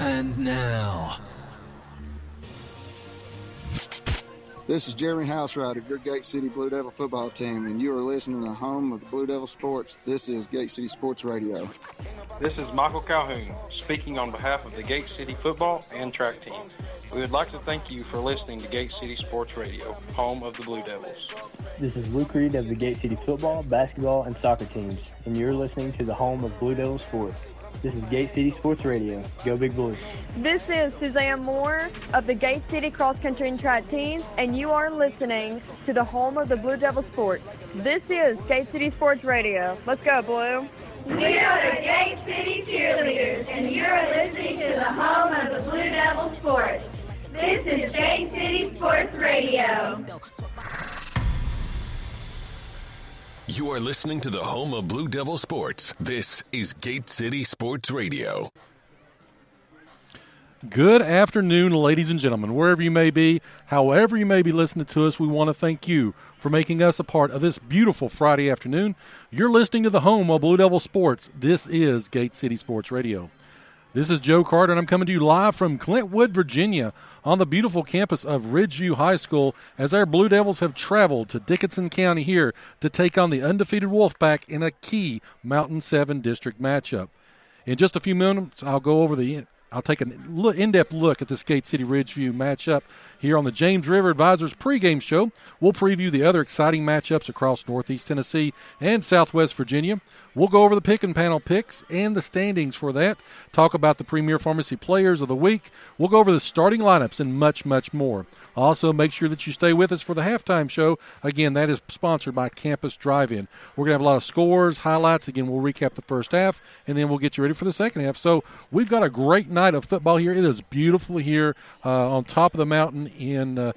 And now, this is Jeremy Housewright of your Gate City Blue Devil football team, and you are listening to the home of the Blue Devil Sports. This is Gate City Sports Radio. This is Michael Calhoun, speaking on behalf of the Gate City football and track team. We would like to thank you for listening to Gate City Sports Radio, home of the Blue Devils. This is Luke Reed of the Gate City football, basketball, and soccer teams, and you're listening to the home of Blue Devil Sports. This is Gate City Sports Radio. Go Big Blue. This is Suzanne Moore of the Gate City Cross Country and Track teams, and you are listening to the home of the Blue Devil Sports. This is Gate City Sports Radio. Let's go, Blue. We are the Gate City Cheerleaders, and you're listening to the home of the Blue Devil Sports. This is Gate City Sports Radio. you are listening to the home of Blue Devil Sports. This is Gate City Sports Radio. Good afternoon, ladies and gentlemen, wherever you may be, however you may be listening to us. We want to thank you for making us a part of this beautiful Friday afternoon. You're listening to the home of Blue Devil Sports. This is Gate City Sports Radio. This is Joe Carter, and I'm coming to you live from Clintwood, Virginia, on the beautiful campus of Ridgeview High School, as our Blue Devils have traveled to Dickinson County here to take on the undefeated Wolfpack in a key Mountain 7 district matchup. In just a few minutes, I'll take an in-depth look at this Gate City Ridgeview matchup here on the James River Advisors pregame show. We'll preview the other exciting matchups across Northeast Tennessee and Southwest Virginia. We'll go over the pick and panel picks and the standings for that, talk about the Premier Pharmacy Players of the Week. We'll go over the starting lineups and much, much more. Also, make sure that you stay with us for the halftime show. Again, that is sponsored by Campus DriveIn. We're going to have a lot of scores, highlights. Again, we'll recap the first half, and then we'll get you ready for the second half. So we've got a great night of football here. It is beautiful here on top of the mountain in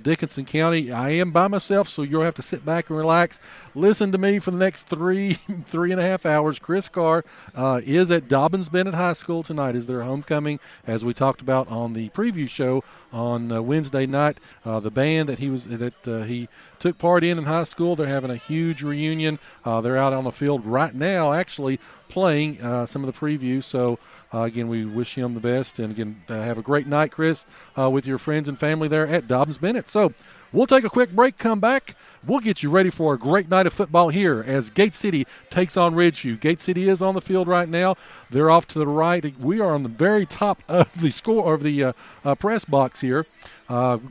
Dickinson County. I am by myself, so you'll have to sit back and relax. Listen to me for the next three and a half hours. Chris Carr is at Dobbins Bennett High School tonight as their homecoming, as we talked about on the preview show on Wednesday night. The band that he took part in high school, they're having a huge reunion. They're out on the field right now actually playing some of the previews. So again, we wish him the best. And again, have a great night, Chris, with your friends and family there at Dobbins Bennett. So we'll take a quick break, come back. We'll get you ready for a great night of football here as Gate City takes on Ridgeview. Gate City is on the field right now. They're off to the right. We are on the very top of the press box here.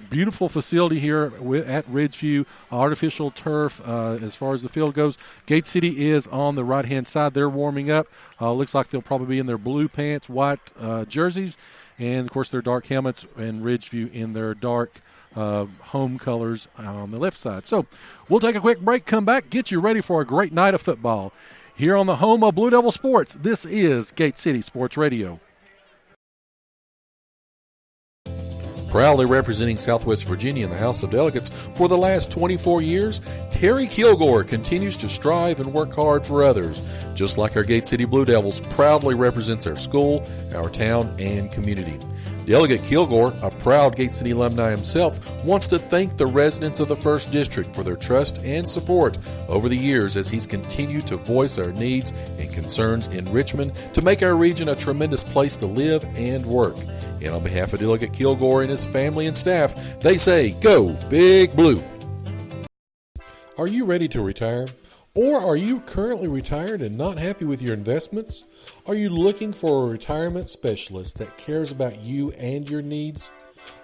Beautiful facility here at Ridgeview, artificial turf as far as the field goes. Gate City is on the right-hand side. They're warming up. Looks like they'll probably be in their blue pants, white jerseys, and, of course, their dark helmets, and Ridgeview in their dark home colors on the left side. So we'll take a quick break, come back, get you ready for a great night of football here on the home of Blue Devil Sports. This is Gate City Sports Radio. Proudly representing Southwest Virginia in the House of Delegates for the last 24 years, Terry Kilgore continues to strive and work hard for others. Just like our Gate City Blue Devils proudly represents our school, our town, and community. Delegate Kilgore, a proud Gate City alumni himself, wants to thank the residents of the 1st District for their trust and support over the years as he's continued to voice our needs and concerns in Richmond to make our region a tremendous place to live and work. And on behalf of Delegate Kilgore and his family and staff, they say, go Big Blue! Are you ready to retire? Or are you currently retired and not happy with your investments? Are you looking for a retirement specialist that cares about you and your needs?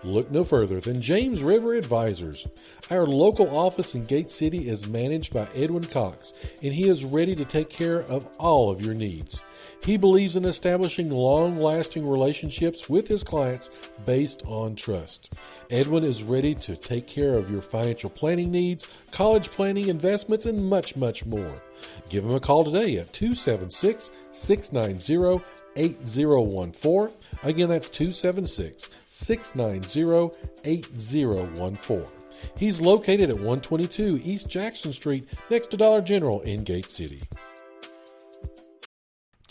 Look no further than James River Advisors. Our local office in Gate City is managed by Edwin Cox, and he is ready to take care of all of your needs. He believes in establishing long-lasting relationships with his clients based on trust. Edwin is ready to take care of your financial planning needs, college planning, investments, and much, much more. Give him a call today at 276-690-8014. Again, that's 276-690-8014. He's located at 122 East Jackson Street next to Dollar General in Gate City.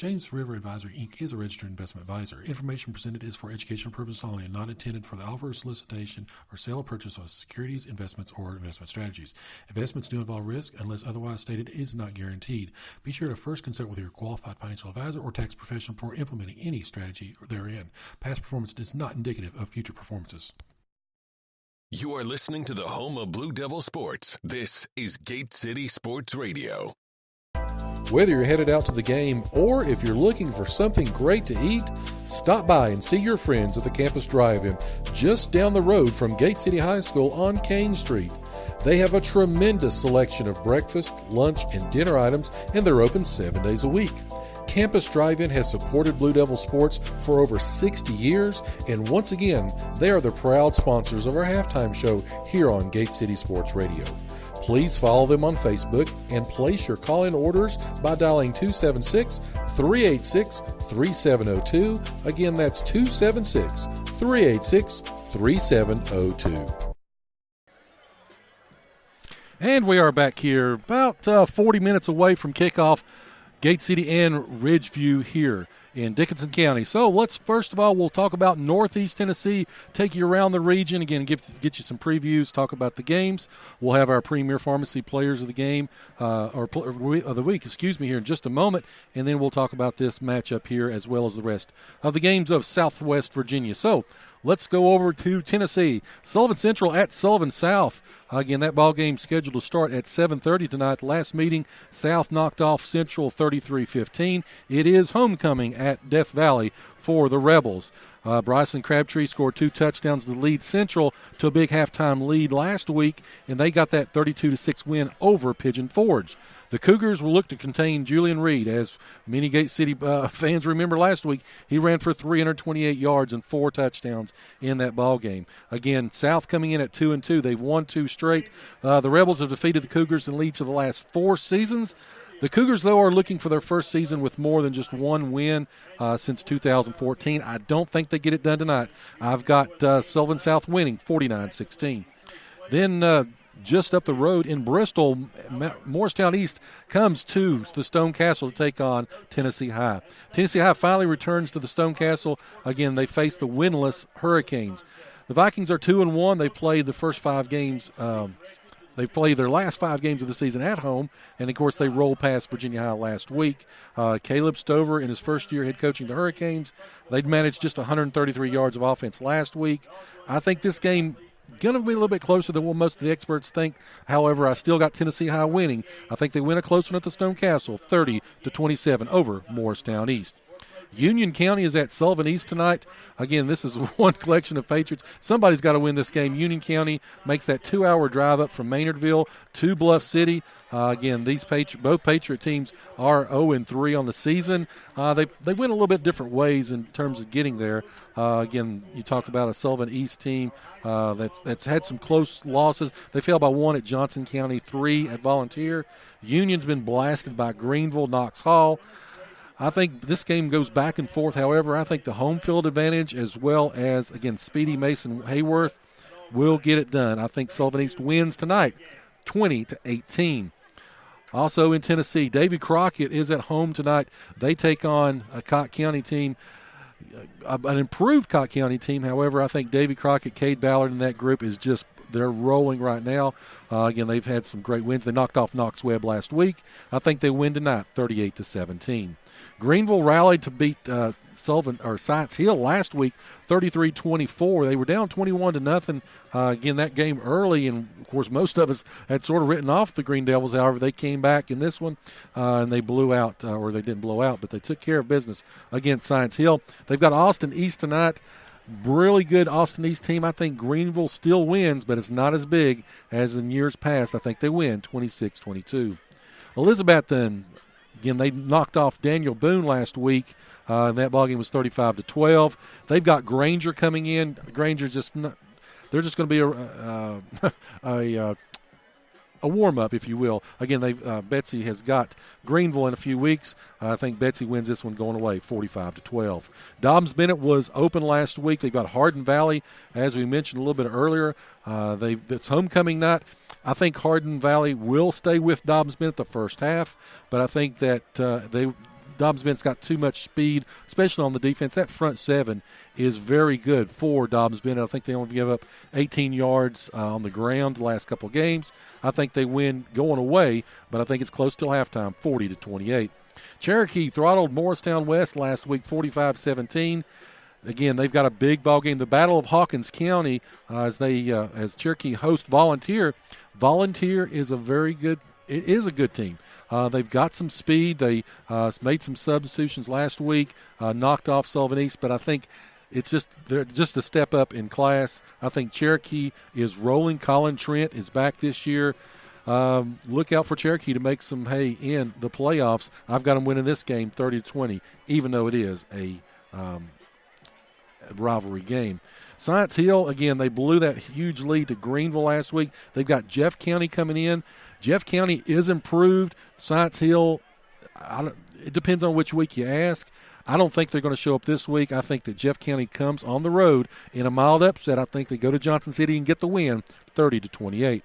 James River Advisory, Inc. is a registered investment advisor. Information presented is for educational purposes only and not intended for the offer, solicitation, or sale or purchase of securities, investments, or investment strategies. Investments do involve risk, unless otherwise stated, is not guaranteed. Be sure to first consult with your qualified financial advisor or tax professional before implementing any strategy therein. Past performance is not indicative of future performances. You are listening to the home of Blue Devil Sports. This is Gate City Sports Radio. Whether you're headed out to the game or if you're looking for something great to eat, stop by and see your friends at the Campus Drive-In just down the road from Gate City High School on Kane Street. They have a tremendous selection of breakfast, lunch, and dinner items, and they're open 7 days a week. Campus Drive-In has supported Blue Devil Sports for over 60 years, and once again, they are the proud sponsors of our halftime show here on Gate City Sports Radio. Please follow them on Facebook and place your call-in orders by dialing 276-386-3702. Again, that's 276-386-3702. And we are back here about 40 minutes away from kickoff. Gate City and Ridgeview here in Dickinson County. So let's first of all, we'll talk about Northeast Tennessee, take you around the region, again, get you some previews, talk about the games. We'll have our Premier Pharmacy players of the game, of the week, here in just a moment, and then we'll talk about this matchup here as well as the rest of the games of Southwest Virginia. So let's go over to Tennessee. Sullivan Central at Sullivan South. Again, that ball game scheduled to start at 7:30 tonight. Last meeting, South knocked off Central 33-15. It is homecoming at Death Valley for the Rebels. Bryson Crabtree scored 2 touchdowns to lead Central to a big halftime lead last week, and they got that 32-6 win over Pigeon Forge. The Cougars will look to contain Julian Reed. As many Gate City fans remember last week, he ran for 328 yards and 4 touchdowns in that ball game. Again, South coming in at 2-2. They've won 2 straight. The Rebels have defeated the Cougars in each of the last 4 seasons. The Cougars, though, are looking for their first season with more than just one win since 2014. I don't think they get it done tonight. I've got Sullivan South winning 49-16. Then just up the road in Bristol, Morristown East comes to the Stone Castle to take on Tennessee High. Tennessee High finally returns to the Stone Castle. Again, they face the winless Hurricanes. The Vikings are 2-1. They played the first 5 games. They played their last 5 games of the season at home, and, of course, they rolled past Virginia High last week. Caleb Stover, in his first year head coaching the Hurricanes, they'd managed just 133 yards of offense last week. I think this game going to be a little bit closer than what most of the experts think. However, I still got Tennessee High winning. I think they win a close one at the Stone Castle, 30-27 over Morristown East. Union County is at Sullivan East tonight. Again, this is one collection of Patriots. Somebody's got to win this game. Union County makes that 2-hour drive up from Maynardville to Bluff City. Again, both Patriot teams are 0-3 on the season. They went a little bit different ways in terms of getting there. Again, you talk about a Sullivan East team that's had some close losses. They fell by 1 at Johnson County, 3 at Volunteer. Union's been blasted by Greenville, Knox Hall. I think this game goes back and forth. However, I think the home field advantage as well as, again, Speedy, Mason, Hayworth will get it done. I think Sullivan East wins tonight, 20-18. Also in Tennessee, Davy Crockett is at home tonight. They take on a Cott County team, an improved Cott County team. However, I think Davy Crockett, Cade Ballard, and that group is just they're rolling right now. Again, they've had some great wins. They knocked off Knox Webb last week. I think they win tonight, 38-17. Greenville rallied to beat Science Hill last week, 33-24. They were down 21-0. Again, that game early, and of course, most of us had sort of written off the Green Devils. However, they came back in this one, and they blew out, or they didn't blow out, but they took care of business against Science Hill. They've got Austin East tonight. Really good Austin East team. I think Greenville still wins, but it's not as big as in years past. I think they win 26-22. Elizabethton, again, they knocked off Daniel Boone last week. And that ballgame was 35-12. They've got Granger coming in. Granger's just not, they're just going to be a warm-up, if you will. Again, Betsy has got Greenville in a few weeks. I think Betsy wins this one going away, 45-12. Dobbs-Bennett was open last week. They've got Hardin Valley, as we mentioned a little bit earlier. It's homecoming night. I think Hardin Valley will stay with Dobbs-Bennett the first half, but I think that Dobbs Bent's got too much speed, especially on the defense. That front seven is very good for Dobbs Bent. I think they only give up 18 yards on the ground the last couple of games. I think they win going away, but I think it's close till halftime, 40-28. Cherokee throttled Morristown West last week, 45-17. Again, they've got a big ball game. The Battle of Hawkins County, as Cherokee host Volunteer. Volunteer is a good team. They've got some speed. They made some substitutions last week, knocked off Sullivan East, but I think they're just a step up in class. I think Cherokee is rolling. Colin Trent is back this year. Look out for Cherokee to make some hay in the playoffs. I've got them winning this game 30-20, even though it is a rivalry game. Science Hill, again, they blew that huge lead to Greenville last week. They've got Jeff County coming in. Jeff County is improved. Science Hill, it depends on which week you ask. I don't think they're going to show up this week. I think that Jeff County comes on the road in a mild upset. I think they go to Johnson City and get the win 30-28.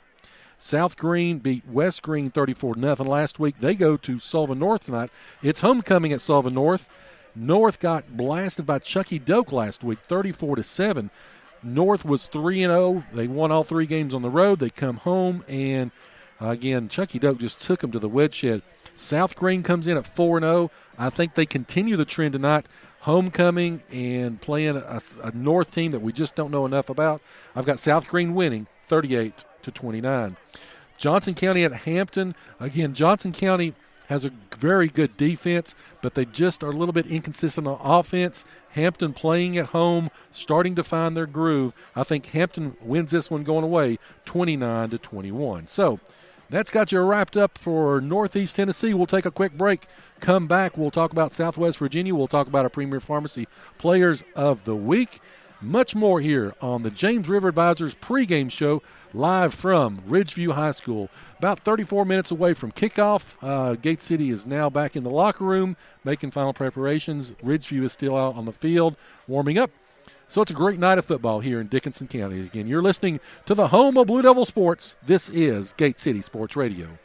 South Green beat West Green 34-0 last week. They go to Sullivan North tonight. It's homecoming at Sullivan North. North got blasted by Chucky Doak last week, 34-7. North was 3-0. They won all 3 games on the road. They come home, and again, Chucky Doak just took them to the woodshed. South Green comes in at 4-0. I think they continue the trend tonight, homecoming and playing a North team that we just don't know enough about. I've got South Green winning 38-29. Johnson County at Hampton. Again, Johnson County has a very good defense, but they just are a little bit inconsistent on offense. Hampton playing at home, starting to find their groove. I think Hampton wins this one going away 29-21. So that's got you wrapped up for Northeast Tennessee. We'll take a quick break. Come back. We'll talk about Southwest Virginia. We'll talk about our Premier Pharmacy Players of the Week. Much more here on the James River Advisors pregame show, live from Ridgeview High School. About 34 minutes away from kickoff. Gate City is now back in the locker room making final preparations. Ridgeview is still out on the field warming up. So it's a great night of football here in Dickinson County. Again, you're listening to the home of Blue Devil Sports. This is Gate City Sports Radio.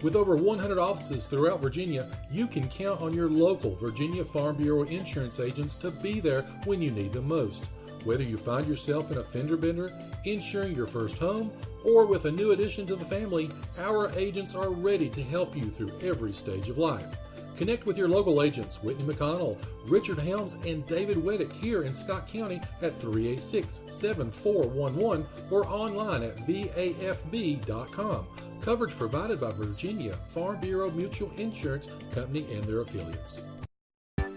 With over 100 offices throughout Virginia, you can count on your local Virginia Farm Bureau insurance agents to be there when you need them most. Whether you find yourself in a fender bender, insuring your first home, or with a new addition to the family, our agents are ready to help you through every stage of life. Connect with your local agents, Whitney McConnell, Richard Helms, and David Weddick here in Scott County at 386-7411 or online at vafb.com. Coverage provided by Virginia Farm Bureau Mutual Insurance Company and their affiliates.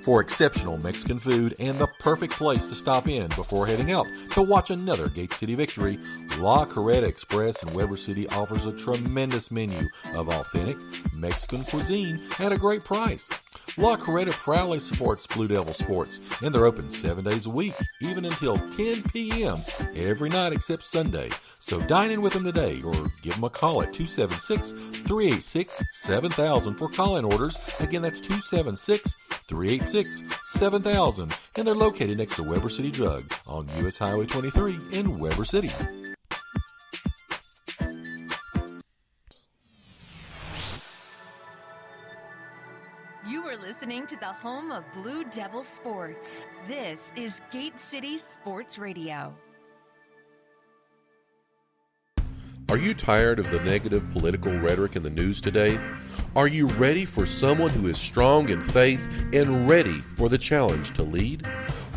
For exceptional Mexican food and the perfect place to stop in before heading out to watch another Gate City victory, La Carreta Express in Weber City offers a tremendous menu of authentic Mexican cuisine at a great price. La Carreta proudly supports Blue Devil Sports, and they're open 7 days a week, even until 10 p.m. every night except Sunday. So dine in with them today or give them a call at 276-386-7000 for call-in orders. Again, that's 276-386-7000, and they're located next to Weber City Drug on U.S. Highway 23 in Weber City. You are listening to the home of Blue Devil Sports. This is Gate City Sports Radio. Are you tired of the negative political rhetoric in the news today? Are you ready for someone who is strong in faith and ready for the challenge to lead?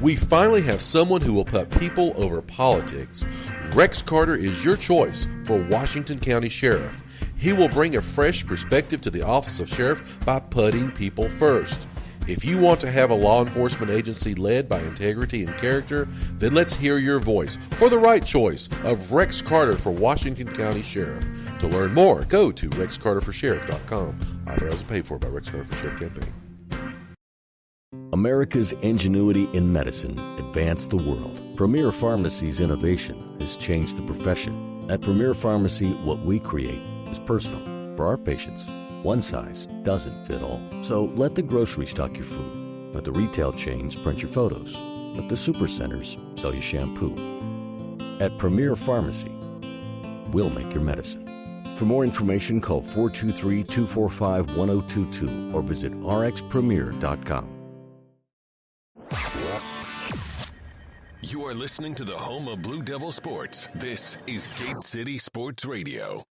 We finally have someone who will put people over politics. Rex Carter is your choice for Washington County Sheriff. He will bring a fresh perspective to the office of sheriff by putting people first. If you want to have a law enforcement agency led by integrity and character, then let's hear your voice for the right choice of Rex Carter for Washington County Sheriff. To learn more, go to rexcarterforsheriff.com. Authorized and paid for by Rex Carter for Sheriff campaign. America's ingenuity in medicine advanced the world. Premier Pharmacy's innovation has changed the profession. At Premier Pharmacy, what we create is personal. For our patients, one size doesn't fit all. So let the grocery stock your food. Let the retail chains print your photos. Let the supercenters sell you shampoo. At Premier Pharmacy, we'll make your medicine. For For more information, call 423-245-1022 or visit rxpremier.com. You are listening to the home of Blue Devil Sports. This is Gate City Sports Radio.